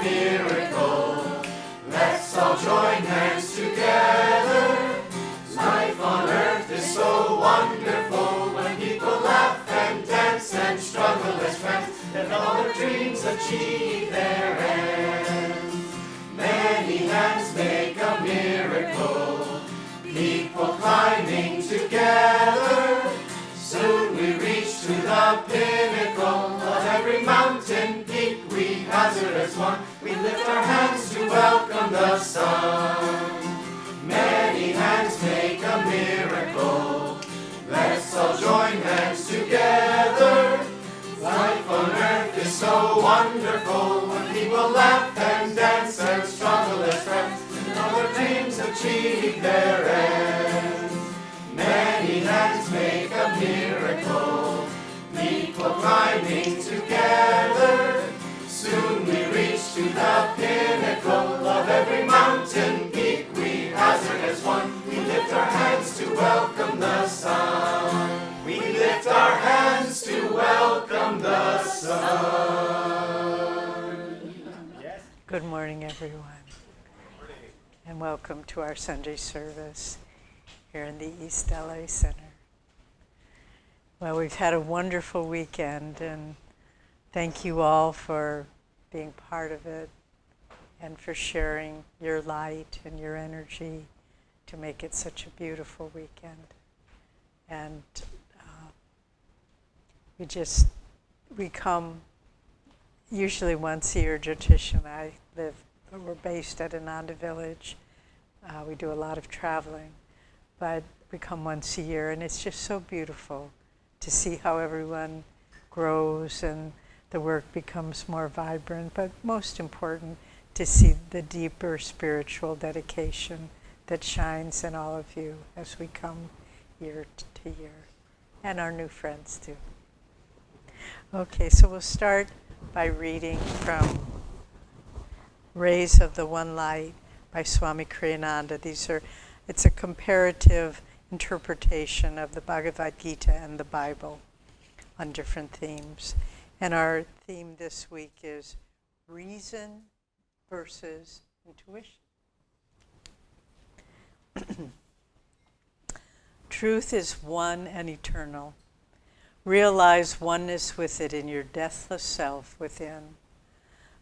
miracle. Let's all join hands together. Life on earth is so wonderful when people laugh and dance and struggle as friends, and all their dreams achieve their ends. Many hands make a miracle, people climbing together. Soon we reach to the pinnacle of every mountain peak we hazard as one. We lift our hands to welcome the sun. Many hands make a miracle. Let's all join hands together. Life on earth is so wonderful when people laugh and dance and struggle as friends, and all their dreams achieve their ends. Many hands make a miracle, people climbing together. Soon we reach to the pinnacle of every mountain peak we hazard as one. We lift our hands to welcome the sun. We lift our hands to welcome the sun. Good morning, everyone, and welcome to our Sunday service here in the East LA Center. Well, we've had a wonderful weekend, and thank you all for being part of it and for sharing your light and your energy to make it such a beautiful weekend. And we come usually once a year. Joytish and I we're based at Ananda village. We do a lot of traveling, but we come once a year, and it's just so beautiful to see how everyone grows and the work becomes more vibrant, but most important, to see the deeper spiritual dedication that shines in all of you as we come year to year, and our new friends too. Okay, so we'll start by reading from Rays of the One Light by Swami Ananda. It's a comparative interpretation of the Bhagavad Gita and the Bible on different themes. And our theme this week is reason versus intuition. Truth is one and eternal. Realize oneness with it in your deathless self within.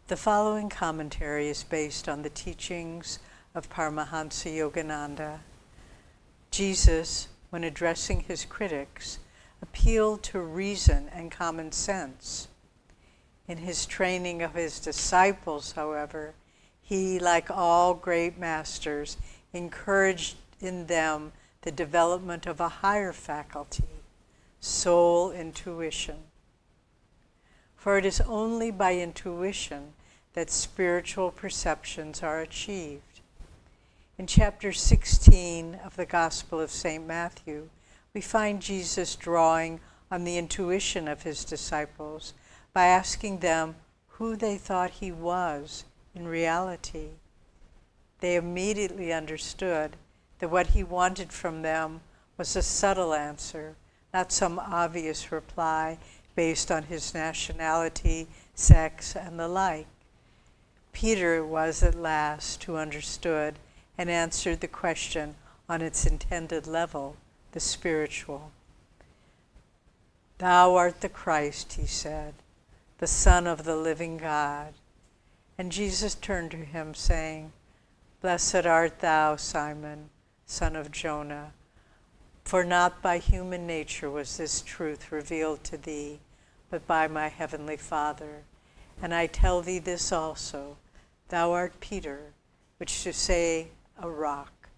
The following commentary is based on the teachings of Paramahansa Yogananda. Jesus, when addressing his critics, appealed to reason and common sense. In his training of his disciples, however, he, like all great masters, encouraged in them the development of a higher faculty, soul intuition. For it is only by intuition that spiritual perceptions are achieved. In chapter 16 of the Gospel of St. Matthew, we find Jesus drawing on the intuition of his disciples by asking them who they thought he was in reality. They immediately understood that what he wanted from them was a subtle answer, not some obvious reply based on his nationality, sex, and the like. Peter it was at last who understood and answered the question on its intended level, the spiritual. Thou art the Christ, he said, the Son of the living God. And Jesus turned to him, saying, Blessed art thou, Simon, son of Jonah, for not by human nature was this truth revealed to thee, but by my heavenly Father. And I tell thee this also, thou art Peter, which to say a rock.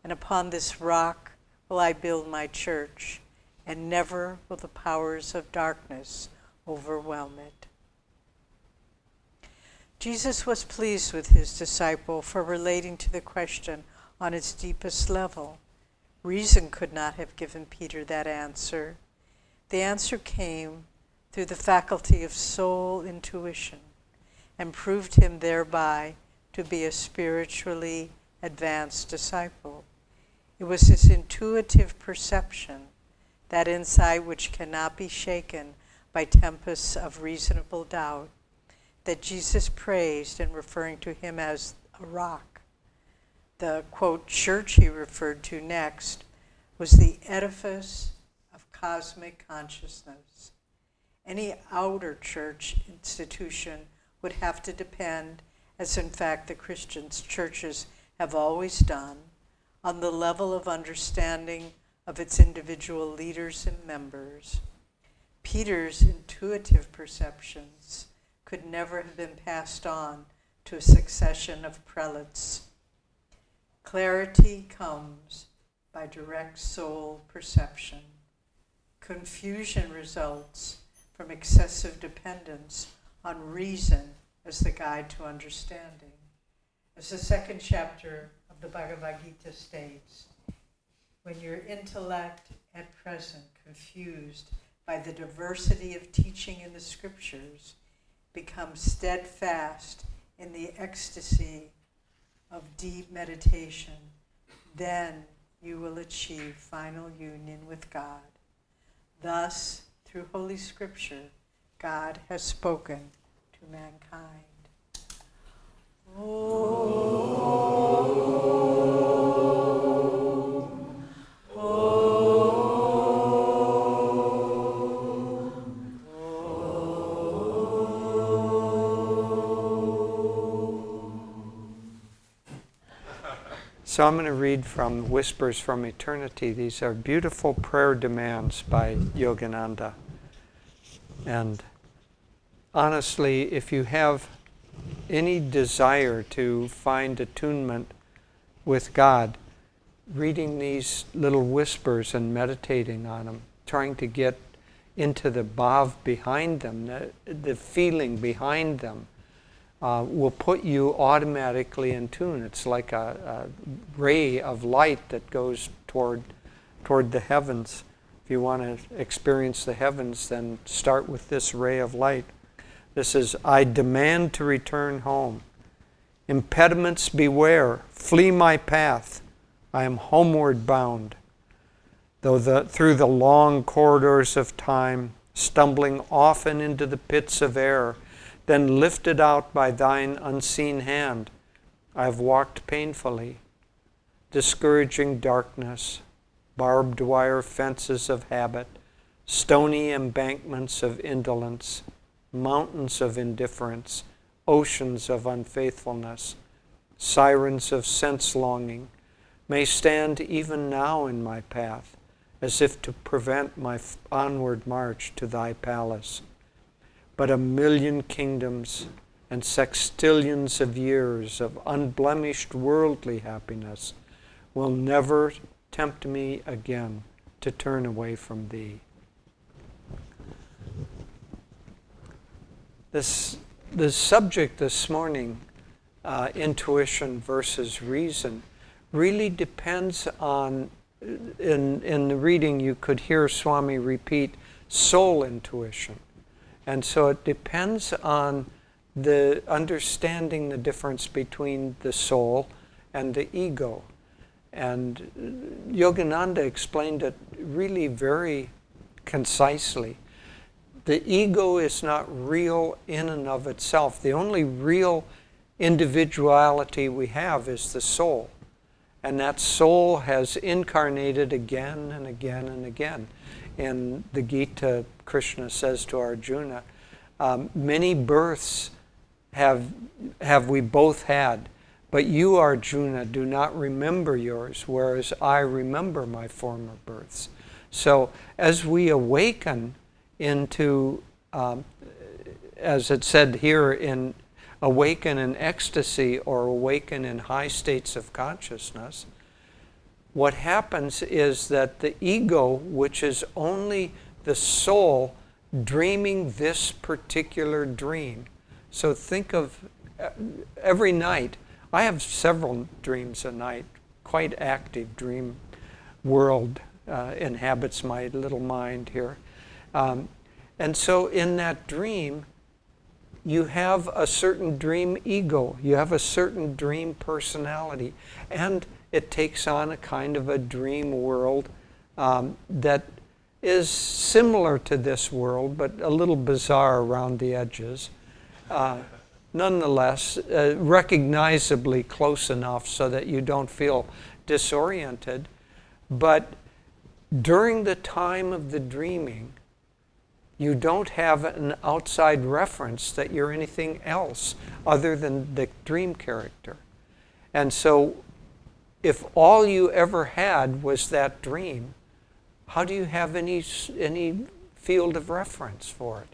And upon this rock will I build my church, and never will the powers of darkness overwhelm it. Jesus was pleased with his disciple for relating to the question on its deepest level. Reason could not have given Peter that answer. The answer came through the faculty of soul intuition, and proved him thereby to be a spiritually advanced disciple. It was his intuitive perception, that insight which cannot be shaken by tempests of reasonable doubt, that Jesus praised in referring to him as a rock. The, quote, church he referred to next was the edifice of cosmic consciousness. Any outer church institution would have to depend, as in fact the Christian churches have always done, on the level of understanding of its individual leaders and members. Peter's intuitive perceptions could never have been passed on to a succession of prelates. Clarity comes by direct soul perception. Confusion results from excessive dependence on reason as the guide to understanding. As the second chapter of the Bhagavad Gita states, when your intellect at present confused by the diversity of teaching in the scriptures becomes steadfast in the ecstasy of deep meditation, then you will achieve final union with God. Thus, through Holy Scripture, God has spoken to mankind. So I'm going to read from Whispers from Eternity. These are beautiful prayer demands by Yogananda. And honestly, if you have any desire to find attunement with God, reading these little whispers and meditating on them, trying to get into the bhav behind them, the feeling behind them, will put you automatically in tune. It's like a ray of light that goes toward the heavens. If you want to experience the heavens, then start with this ray of light. This is, I demand to return home. Impediments beware, flee my path. I am homeward bound. Through the long corridors of time, stumbling often into the pits of air, then lifted out by thine unseen hand, I have walked painfully, discouraging darkness, barbed wire fences of habit, stony embankments of indolence, mountains of indifference, oceans of unfaithfulness, sirens of sense longing, may stand even now in my path, as if to prevent my onward march to thy palace. But 1,000,000 kingdoms and sextillions of years of unblemished worldly happiness will never tempt me again to turn away from thee. The subject this morning, intuition versus reason, really depends on, in the reading you could hear Swami repeat, soul intuition. And so it depends on the understanding the difference between the soul and the ego. And Yogananda explained it really very concisely. The ego is not real in and of itself. The only real individuality we have is the soul. And that soul has incarnated again and again and again. In the Gita, Krishna says to Arjuna, many births have we both had, but you, Arjuna, do not remember yours, whereas I remember my former births. So as we awaken into, as it said here, in awaken in ecstasy or awaken in high states of consciousness, what happens is that the ego, which is only the soul dreaming this particular dream. So think of every night. I have several dreams a night. Quite active dream world inhabits my little mind here. And so in that dream, you have a certain dream ego. You have a certain dream personality. And it takes on a kind of a dream world that is similar to this world, but a little bizarre around the edges. nonetheless, recognizably close enough so that you don't feel disoriented. But during the time of the dreaming, you don't have an outside reference that you're anything else other than the dream character. And so if all you ever had was that dream, how do you have any field of reference for it?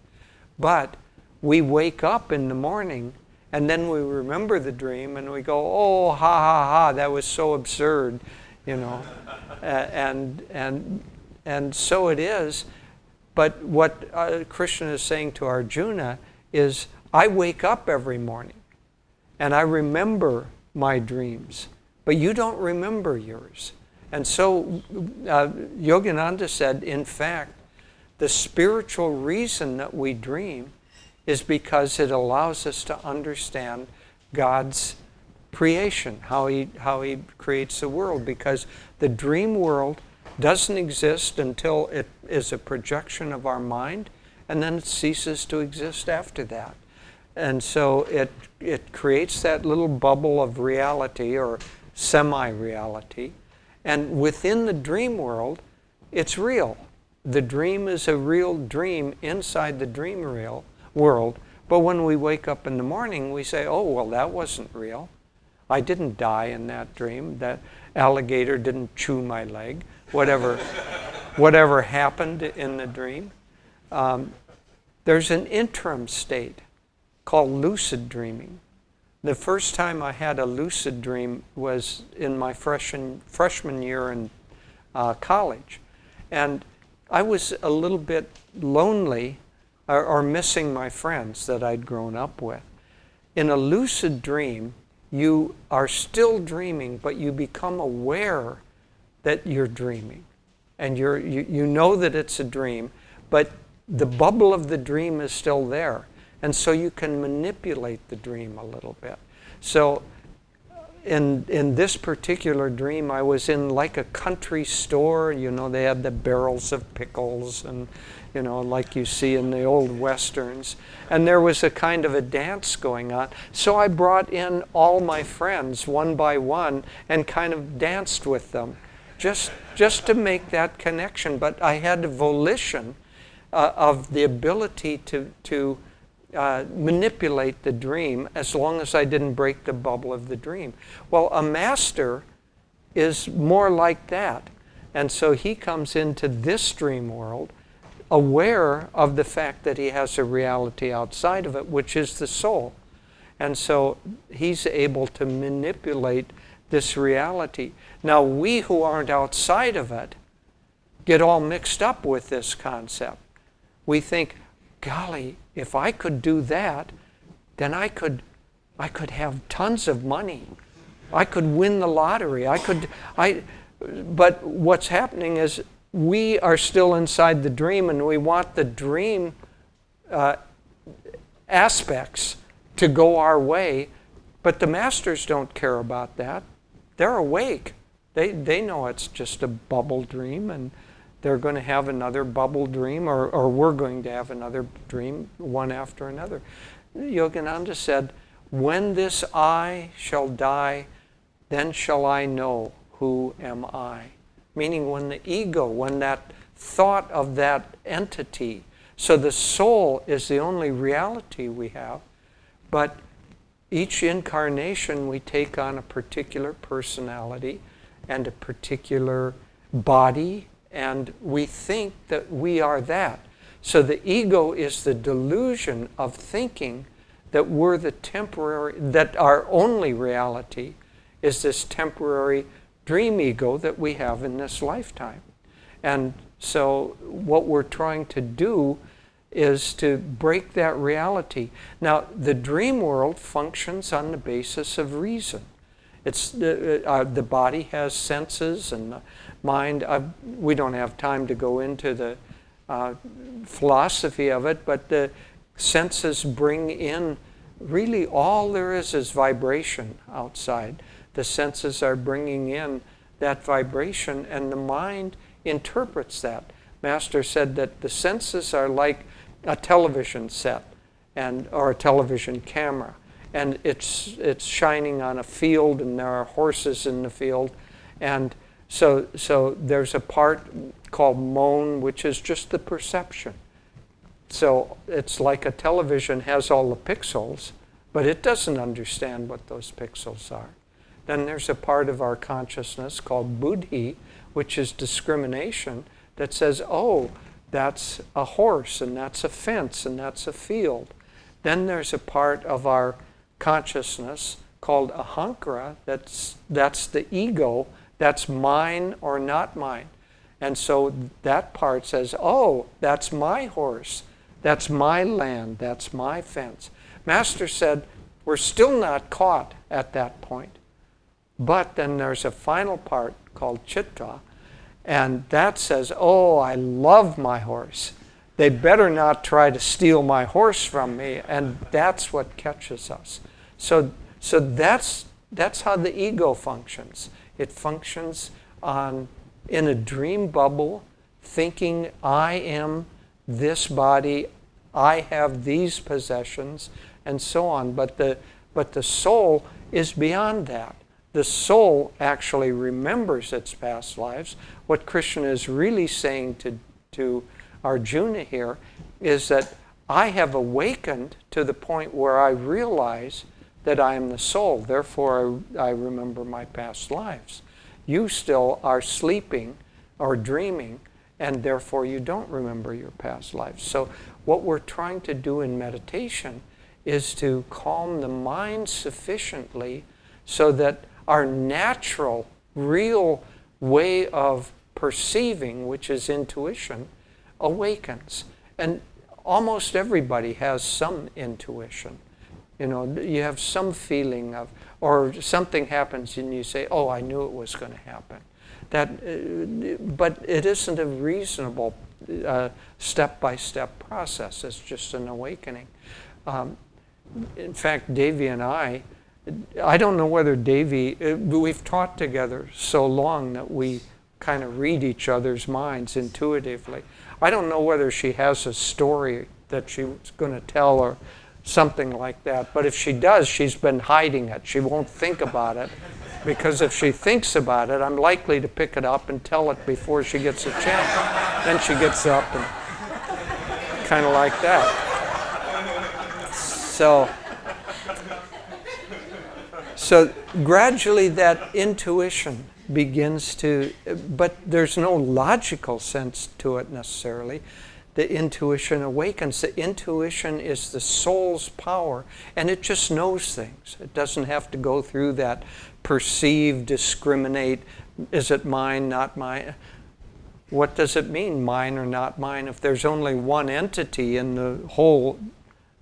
But we wake up in the morning and then we remember the dream and we go, oh, ha, ha, ha, that was so absurd, you know. And so it is. But what Krishna is saying to Arjuna is, I wake up every morning and I remember my dreams, but you don't remember yours. And so Yogananda said, in fact, the spiritual reason that we dream is because it allows us to understand God's creation, how he creates the world, because the dream world doesn't exist until it is a projection of our mind, and then it ceases to exist after that. And so it creates that little bubble of reality or semi-reality, and within the dream world, it's real. The dream is a real dream inside the dream world, but when we wake up in the morning, we say, oh, well, that wasn't real. I didn't die in that dream. That alligator didn't chew my leg. Whatever happened in the dream. There's an interim state called lucid dreaming. The first time I had a lucid dream was in my freshman year in college. And I was a little bit lonely or missing my friends that I'd grown up with. In a lucid dream, you are still dreaming, but you become aware that you're dreaming. And you know that it's a dream, but the bubble of the dream is still there. And so you can manipulate the dream a little bit. So in this particular dream, I was in like a country store. You know, they had the barrels of pickles and, you know, like you see in the old Westerns. And there was a kind of a dance going on. So I brought in all my friends one by one and kind of danced with them just to make that connection. But I had a volition of the ability to manipulate the dream as long as I didn't break the bubble of the dream. Well, a master is more like that. And so he comes into this dream world aware of the fact that he has a reality outside of it, which is the soul. And so he's able to manipulate this reality. Now, we who aren't outside of it get all mixed up with this concept. We think, golly, if I could do that, then I could have tons of money. I could win the lottery. But what's happening is we are still inside the dream, and we want the dream aspects to go our way, but the masters don't care about that. They're awake. They know it's just a bubble dream, and they're going to have another bubble dream, or we're going to have another dream, one after another. Yogananda said, when this I shall die, then shall I know who am I. Meaning when the ego, when that thought of that entity, so the soul is the only reality we have, but each incarnation we take on a particular personality and a particular body, and we think that we are that. So the ego is the delusion of thinking that we're the temporary, that our only reality is this temporary dream ego that we have in this lifetime. And so what we're trying to do is to break that reality. Now, the dream world functions on the basis of reason. It's the body has senses, and the mind. We don't have time to go into the philosophy of it, but the senses bring in really all there is vibration outside. The senses are bringing in that vibration, and the mind interprets that. Master said that the senses are like a television set, or a television camera, and it's shining on a field, and there are horses in the field, and so there's a part called mone, which is just the perception. So it's like a television has all the pixels, but it doesn't understand what those pixels are. Then there's a part of our consciousness called buddhi, which is discrimination, that says, oh, that's a horse, and that's a fence, and that's a field. Then there's a part of our consciousness called ahankara, that's the ego, that's mine or not mine. And so that part says, oh, that's my horse, that's my land, that's my fence. Master said, we're still not caught at that point. But then there's a final part called chitta, and that says, oh, I love my horse. They better not try to steal my horse from me, and that's what catches us. So that's how the ego functions. It functions in a dream bubble, thinking I am this body, I have these possessions, and so on. But the soul is beyond that. The soul actually remembers its past lives. What Krishna is really saying to Arjuna here is that I have awakened to the point where I realize that I am the soul. Therefore, I remember my past lives. You still are sleeping or dreaming, and therefore you don't remember your past lives. So what we're trying to do in meditation is to calm the mind sufficiently so that our natural, real way of perceiving, which is intuition, awakens. And almost everybody has some intuition. You know, you have some feeling of, or something happens and you say, oh, I knew it was going to happen. But it isn't a reasonable step-by-step process. It's just an awakening. In fact, Devi and I don't know whether Devi, we've taught together so long that we kind of read each other's minds intuitively. I don't know whether she has a story that she's going to tell or something like that, but if she does, she's been hiding it. She won't think about it, because if she thinks about it, I'm likely to pick it up and tell it before she gets a chance. Then she gets up and kind of like that. So gradually that intuition begins to, but there's no logical sense to it necessarily. The intuition awakens. The intuition is the soul's power, and it just knows things. It doesn't have to go through that perceive, discriminate, is it mine, not mine? What does it mean, mine or not mine? If there's only one entity in the whole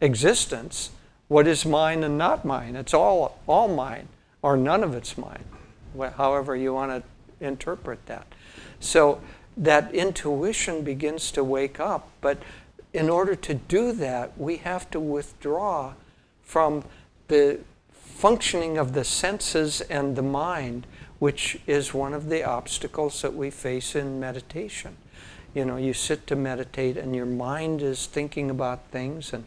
existence, what is mine and not mine? It's all mine, or none of it's mine, however you want to interpret that. So that intuition begins to wake up, but in order to do that, we have to withdraw from the functioning of the senses and the mind, which is one of the obstacles that we face in meditation. You know, you sit to meditate and your mind is thinking about things, and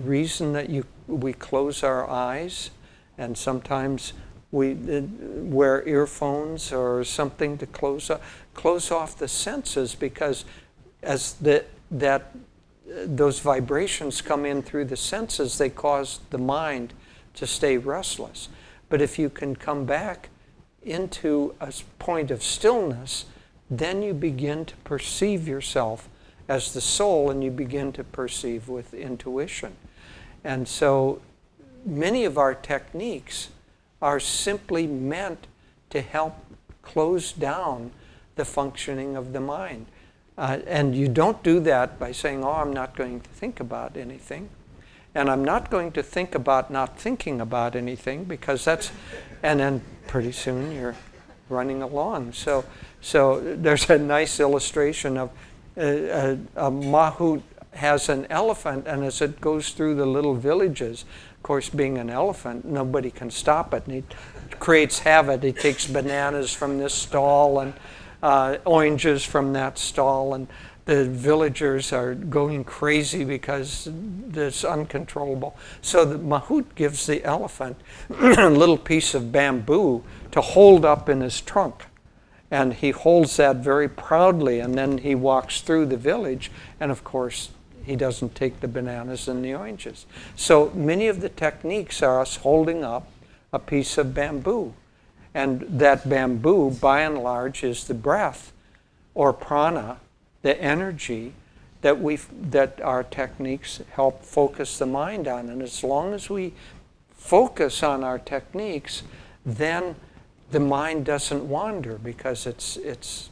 reason that we close our eyes, and sometimes we wear earphones or something to close off the senses, because as those vibrations come in through the senses, they cause the mind to stay restless. But if you can come back into a point of stillness, then you begin to perceive yourself as the soul, and you begin to perceive with intuition. And so many of our techniques are simply meant to help close down the functioning of the mind. And you don't do that by saying, oh, I'm not going to think about anything. And I'm not going to think about not thinking about anything, because that's, and then pretty soon you're running along. So there's a nice illustration of a mahout has an elephant, and as it goes through the little villages, of course, being an elephant, nobody can stop it, and he creates havoc. He takes bananas from this stall and oranges from that stall, and the villagers are going crazy because it's uncontrollable. So the mahout gives the elephant a little piece of bamboo to hold up in his trunk. And he holds that very proudly, and then he walks through the village, and of course, he doesn't take the bananas and the oranges. So many of the techniques are us holding up a piece of bamboo. And that bamboo, by and large, is the breath, or prana, the energy that our techniques help focus the mind on. And as long as we focus on our techniques, then the mind doesn't wander, because it's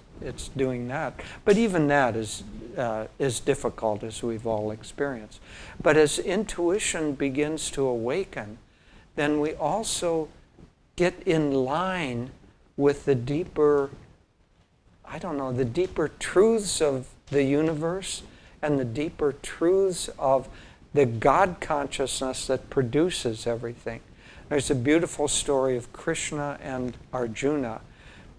doing that. But even that is difficult, as we've all experienced. But as intuition begins to awaken, then we also get in line with the deeper, the deeper truths of the universe and the deeper truths of the God consciousness that produces everything. There's a beautiful story of Krishna and Arjuna,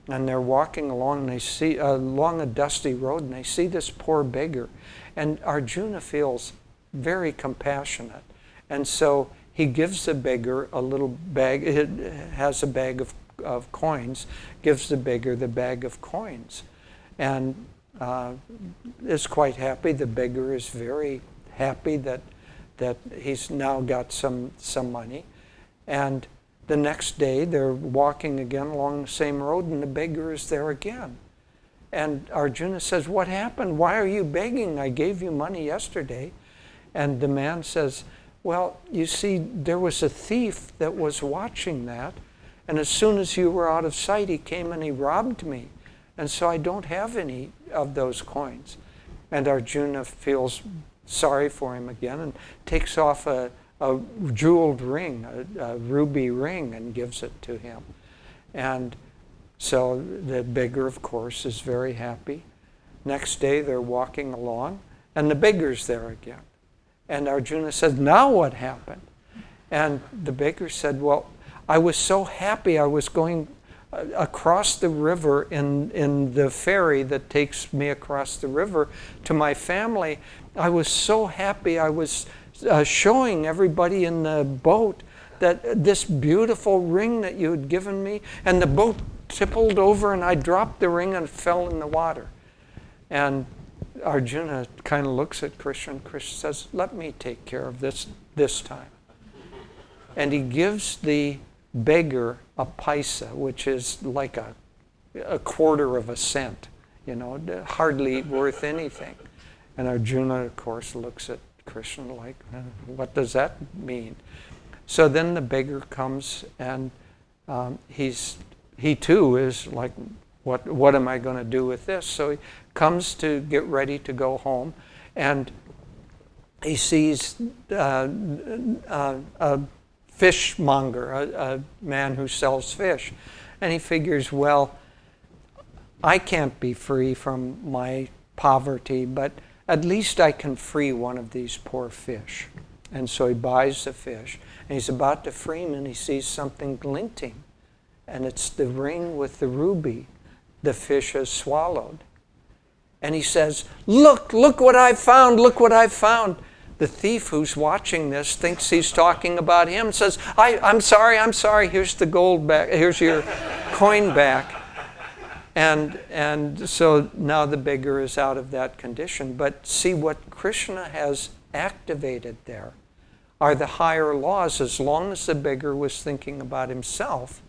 and they're walking along, they see along a dusty road, and they see this poor beggar, and Arjuna feels very compassionate, and so he gives the beggar a little bag. It has a bag of coins, gives the beggar the bag of coins, and is quite happy. The beggar is very happy that he's now got some money. And the next day they're walking again along the same road, and the beggar is there again. And Arjuna says, "What happened? Why are you begging? I gave you money yesterday." And the man says, "Well, you see, there was a thief that was watching that, and as soon as you were out of sight, he came and he robbed me. And so I don't have any of those coins." And Arjuna feels sorry for him again and takes off a jeweled ring, a ruby ring, and gives it to him. And so the beggar, of course, is very happy. Next day they're walking along, and the beggar's there again. And Arjuna says, "Now what happened?" And the beggar said, "Well, I was so happy. I was going across the river in the ferry that takes me across the river to my family. I was so happy. I was showing everybody in the boat that this beautiful ring that you had given me, and the boat tippled over, and I dropped the ring and fell in the water." And Arjuna kind of looks at Krishna, and Krishna says, "Let me take care of this time." And he gives the beggar a paisa, which is like a quarter of a cent, hardly worth anything. And Arjuna, of course, looks at Krishna like, what does that mean? So then the beggar comes, and he too is like, what am I going to do with this? So he comes to get ready to go home, and he sees a fishmonger, a man who sells fish. And he figures, well, I can't be free from my poverty, but at least I can free one of these poor fish. And so he buys the fish, and he's about to free him, and he sees something glinting. And it's the ring with the ruby the fish has swallowed. And he says, look what I found, look what I found. The thief who's watching this thinks he's talking about him, says, I'm sorry, here's the gold back, here's your coin back. And so now the beggar is out of that condition. But see, what Krishna has activated there are the higher laws. As long as the beggar was thinking about himself,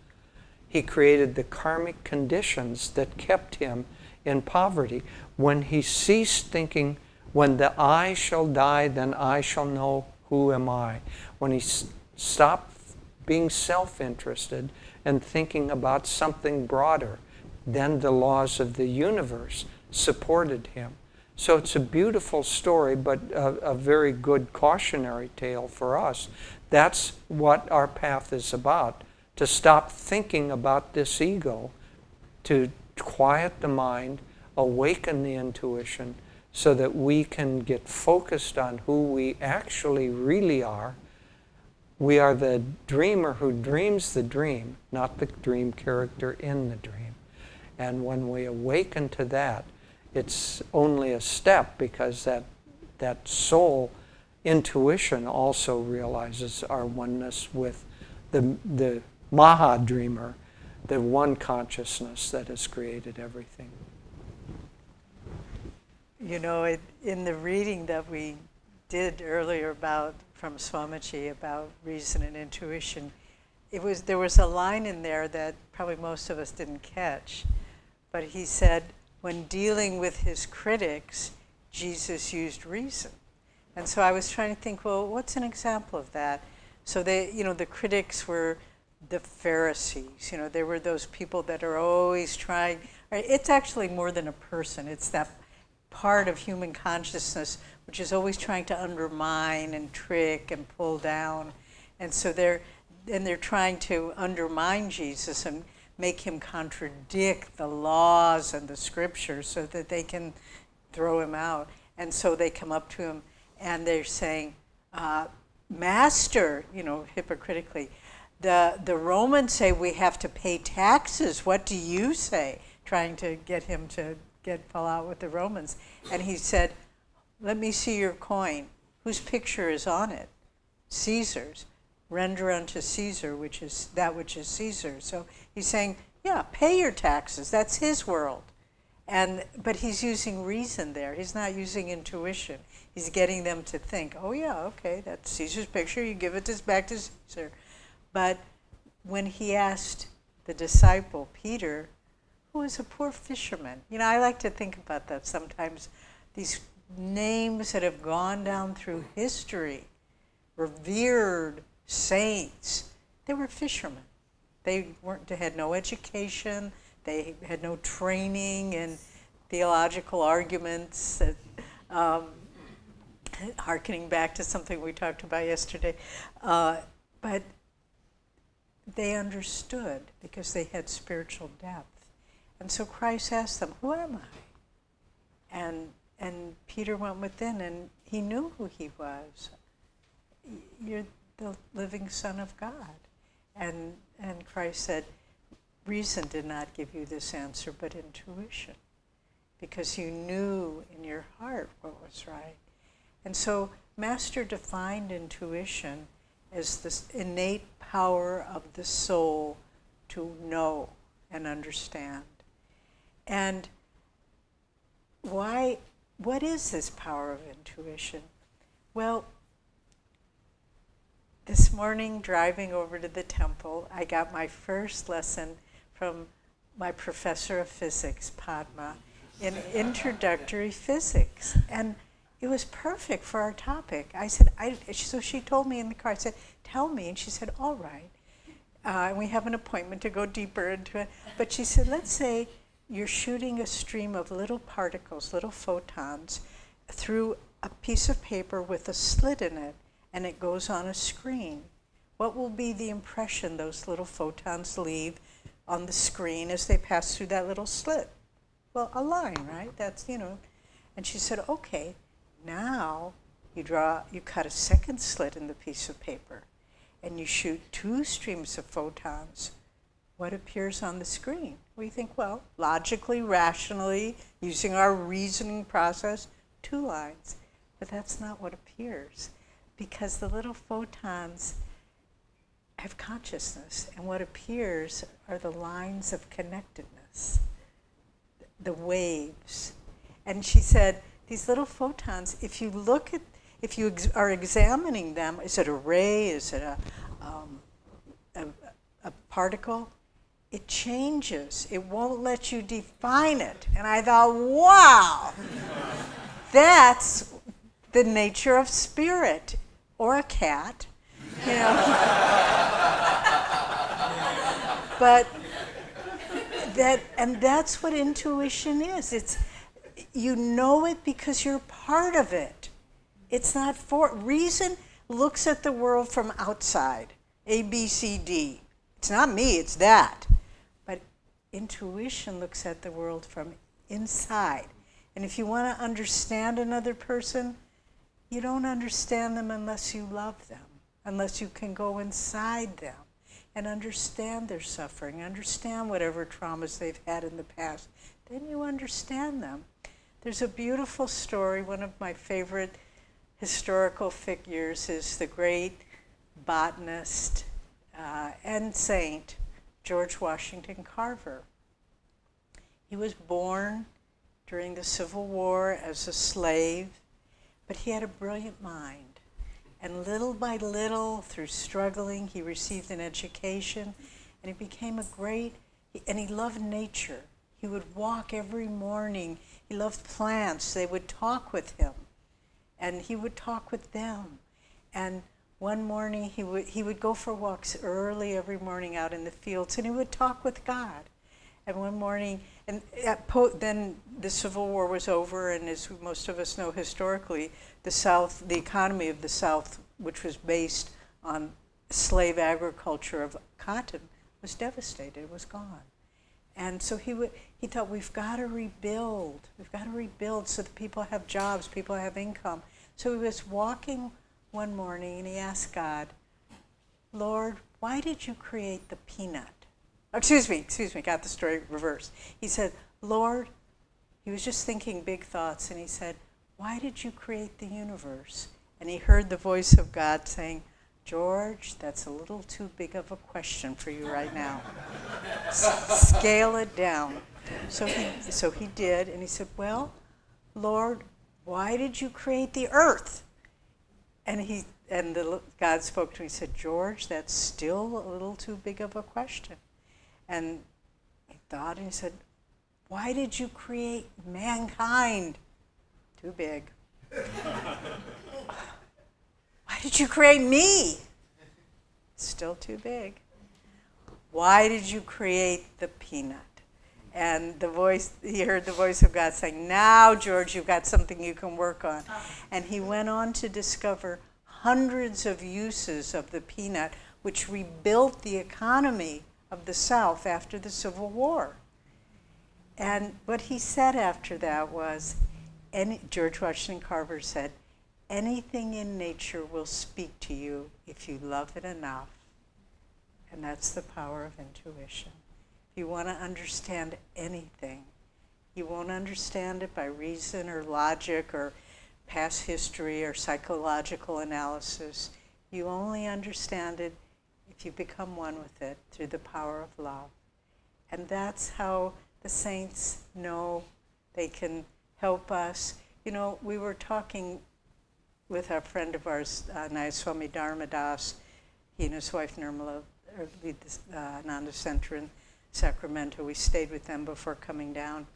he created the karmic conditions that kept him in poverty. When he ceased thinking, when the I shall die, then I shall know who am I. When he stopped being self-interested and thinking about something broader, then the laws of the universe supported him. So it's a beautiful story, but a very good cautionary tale for us. That's what our path is about, to stop thinking about this ego, to quiet the mind, awaken the intuition, so that we can get focused on who we actually really are. We are the dreamer who dreams the dream, not the dream character in the dream. And when we awaken to that, it's only a step, because that soul intuition also realizes our oneness with the Maha Dreamer, the one consciousness that has created everything. You know, in the reading that we did earlier from Swamiji about reason and intuition, there was a line in there that probably most of us didn't catch, but he said, when dealing with his critics, Jesus used reason. And so I was trying to think, well, what's an example of that? So the critics were the Pharisees. They were those people that are always trying. It's actually more than a person. It's that part of human consciousness which is always trying to undermine and trick and pull down. And so they're trying to undermine Jesus and make him contradict the laws and the scriptures so that they can throw him out. And so they come up to him and they're saying, Master, hypocritically, the Romans say we have to pay taxes. What do you say? Trying to get him to fall out with the Romans. And he said, let me see your coin. Whose picture is on it? Caesar's. Render unto Caesar which is Caesar. So he's saying, yeah, pay your taxes. That's his world. But he's using reason there. He's not using intuition. He's getting them to think, oh yeah, okay, that's Caesar's picture. You give it back to Caesar. But when he asked the disciple, Peter, who was a poor fisherman, I like to think about that sometimes. These names that have gone down through history, revered saints, they were fishermen. They had no education. They had no training in theological arguments, hearkening back to something we talked about yesterday. But they understood because they had spiritual depth. And so Christ asked them, who am I? And Peter went within and he knew who he was. You're the living Son of God. And Christ said, reason did not give you this answer, but intuition, because you knew in your heart what was right. And so Master defined intuition as this innate power of the soul to know and understand. And what is this power of intuition? Well, this morning, driving over to the temple, I got my first lesson from my professor of physics, Padma, in introductory physics. And it was perfect for our topic. I said, so she told me in the car, I said, tell me. And she said, all right. And we have an appointment to go deeper into it. But she said, let's say you're shooting a stream of little particles, little photons, through a piece of paper with a slit in it, and it goes on a screen. What will be the impression those little photons leave on the screen as they pass through that little slit? Well, a line, right? That's, And she said, okay, now you cut a second slit in the piece of paper, and you shoot two streams of photons. What appears on the screen? We think, well, logically, rationally, using our reasoning process, two lines. But that's not what appears, because the little photons have consciousness, and what appears are the lines of connectedness, the waves. And she said, these little photons, if you are examining them, is it a ray, is it a particle? It changes. It won't let you define it. And I thought, wow, that's the nature of spirit, or a cat, But that's what intuition is. It's, you know it because you're part of it. It's not reason looks at the world from outside, A, B, C, D. It's not me, it's that. But intuition looks at the world from inside. And if you want to understand another person, you don't understand them unless you love them, unless you can go inside them and understand their suffering, understand whatever traumas they've had in the past. Then you understand them. There's a beautiful story. One of my favorite historical figures is the great botanist and saint, George Washington Carver. He was born during the Civil War as a slave, but he had a brilliant mind. And little by little, through struggling, he received an education, and he became and he loved nature. He would walk every morning. He loved plants. They would talk with him, and he would talk with them. And one morning, he would go for walks early every morning out in the fields, and he would talk with God. And one morning, then the Civil War was over, and as most of us know historically, the economy of the South, which was based on slave agriculture of cotton, was devastated. It was gone. And so he thought, we've got to rebuild. We've got to rebuild so that people have jobs, people have income. So he was walking one morning, and he asked God, Lord, why did you create the peanut? Excuse me, got the story reversed. He said, Lord, he was just thinking big thoughts, and he said, why did you create the universe? And he heard the voice of God saying, George, that's a little too big of a question for you right now. Scale it down. So he did, and he said, well, Lord, why did you create the earth? And God spoke to him. He said, George, that's still a little too big of a question. And he thought, and he said, why did you create mankind? Too big. Why did you create me? Still too big. Why did you create the peanut? And he heard the voice of God saying, now, George, you've got something you can work on. And he went on to discover hundreds of uses of the peanut, which rebuilt the economy of the South after the Civil War. And what he said after that was, George Washington Carver said, anything in nature will speak to you if you love it enough. And that's the power of intuition. If you want to understand anything, you won't understand it by reason or logic or past history or psychological analysis. You only understand it if you become one with it through the power of love. And that's how the saints know they can help us. You know, we were talking with a friend of ours, Nayaswami Das. He and his wife Nirmala lead the Ananda Center in Sacramento. We stayed with them before coming down.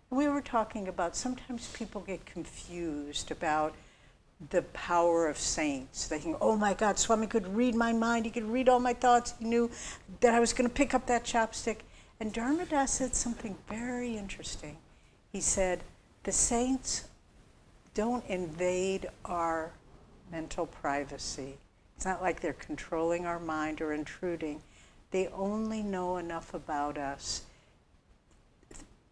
We were talking about sometimes people get confused about the power of saints. They think, oh my God, Swami could read my mind. He could read all my thoughts. He knew that I was going to pick up that chopstick. And Dharmadas said something very interesting. He said, the saints don't invade our mental privacy. It's not like they're controlling our mind or intruding. They only know enough about us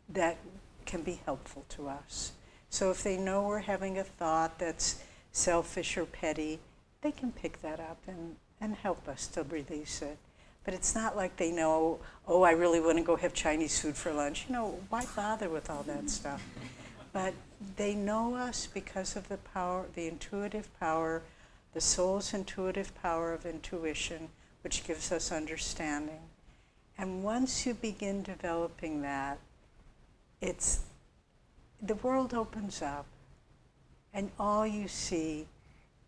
that can be helpful to us. So if they know we're having a thought that's selfish or petty, they can pick that up and help us to release it. But it's not like they know, oh, I really want to go have Chinese food for lunch. You know, why bother with all that stuff? But they know us because of the power, the intuitive power, the soul's intuitive power of intuition, which gives us understanding. And once you begin developing that, the world opens up, and all you see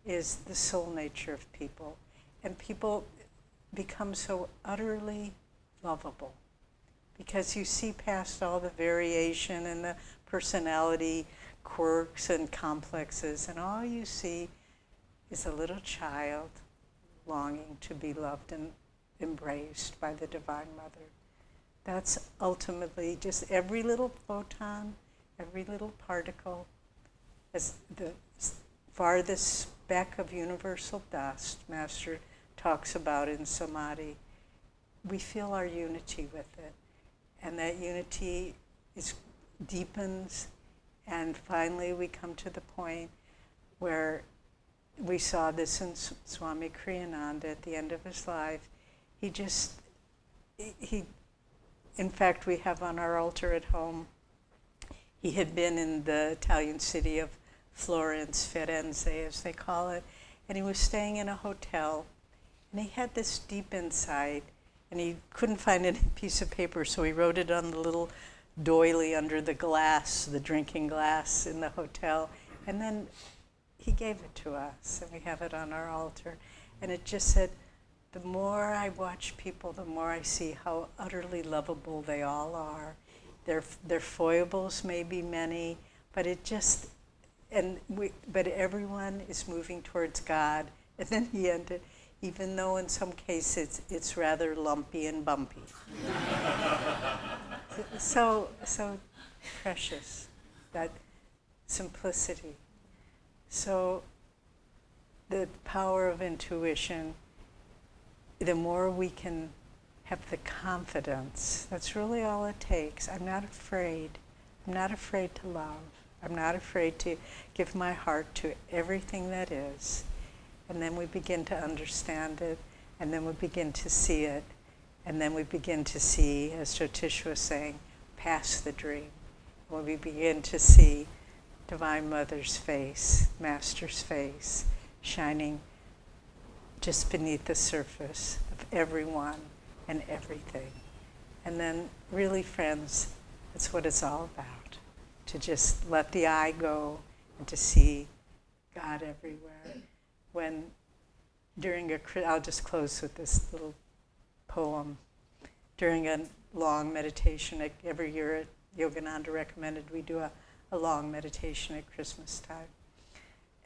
is the soul nature of people. And people become so utterly lovable because you see past all the variation and the personality quirks and complexes, and all you see is a little child longing to be loved and embraced by the Divine Mother. That's ultimately just every little photon, every little particle, as the farthest speck of universal dust Master talks about in Samadhi. We feel our unity with it, and that unity deepens, and finally we come to the point where we saw this in Swami Kriyananda at the end of his life. In fact, we have on our altar at home, He had been in the Italian city of Florence, Firenze as they call it, and he was staying in a hotel, and he had this deep insight, and he couldn't find any piece of paper, so he wrote it on the little doily under the glass, the drinking glass in the hotel, and then he gave it to us, and we have it on our altar. And it just said, the more I watch people, the more I see how utterly lovable they all are. Their foibles may be many, but but everyone is moving towards God. And then he ended, even though in some cases it's rather lumpy and bumpy. so precious, that simplicity. So the power of intuition, the more we can have the confidence, that's really all it takes. I'm not afraid. I'm not afraid to love. I'm not afraid to give my heart to everything that is. And then we begin to understand it, and then we begin to see it, and then we begin to see, as Joytish was saying, past the dream. When we begin to see Divine Mother's face, Master's face, shining just beneath the surface of everyone and everything. And then really, friends, that's what it's all about. To just let the eye go and to see God everywhere. I'll just close with this little poem. During a long meditation, every year at Yogananda recommended we do a long meditation at Christmas time.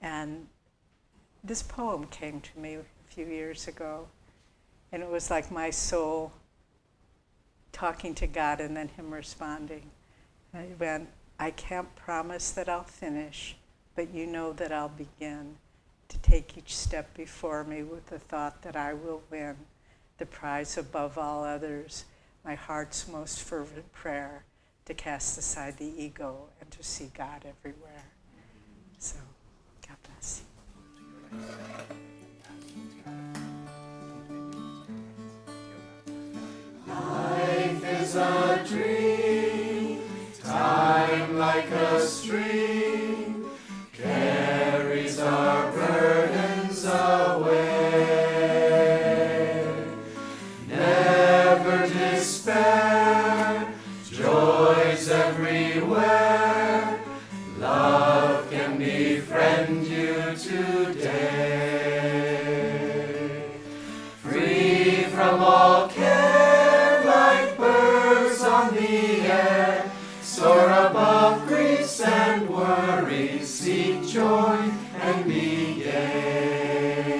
And this poem came to me a few years ago, and it was like my soul talking to God and then him responding. And it went, I can't promise that I'll finish, but you know that I'll begin to take each step before me with the thought that I will win the prize above all others, my heart's most fervent prayer, to cast aside the ego and to see God everywhere. So, God bless you. Life is a dream, time like a stream, carries our burdens away. Never despair, joys everywhere, love can befriend you today. Free from all care, like birds on the air, soar above griefs and worries, seek joy and be gay.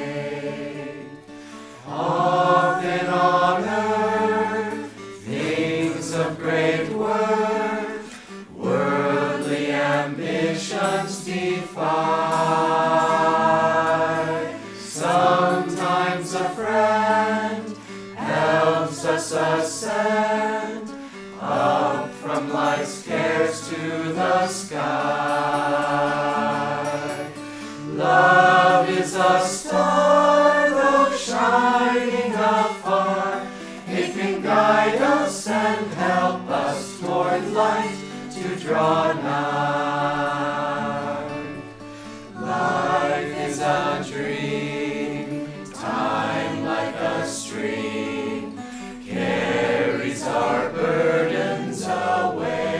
Often on earth, things of great worth, worldly ambitions defy. Sometimes a friend helps us ascend up from life's cares to the sky. Love is a star, though shining afar, it can guide us and help us toward light to draw nigh. Life is a dream, time like a stream, carries our burdens away.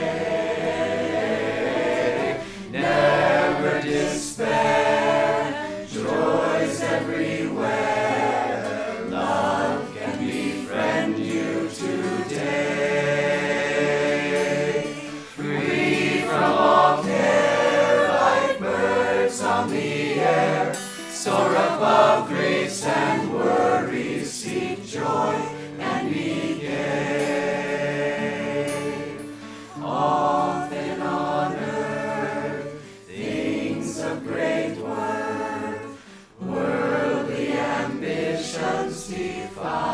Never despair, joys everywhere, love can befriend you today. Free from all care, like birds on the air, soar above griefs and worries, seek joy and be gay. Often on earth, things of great worth, worldly ambitions defy.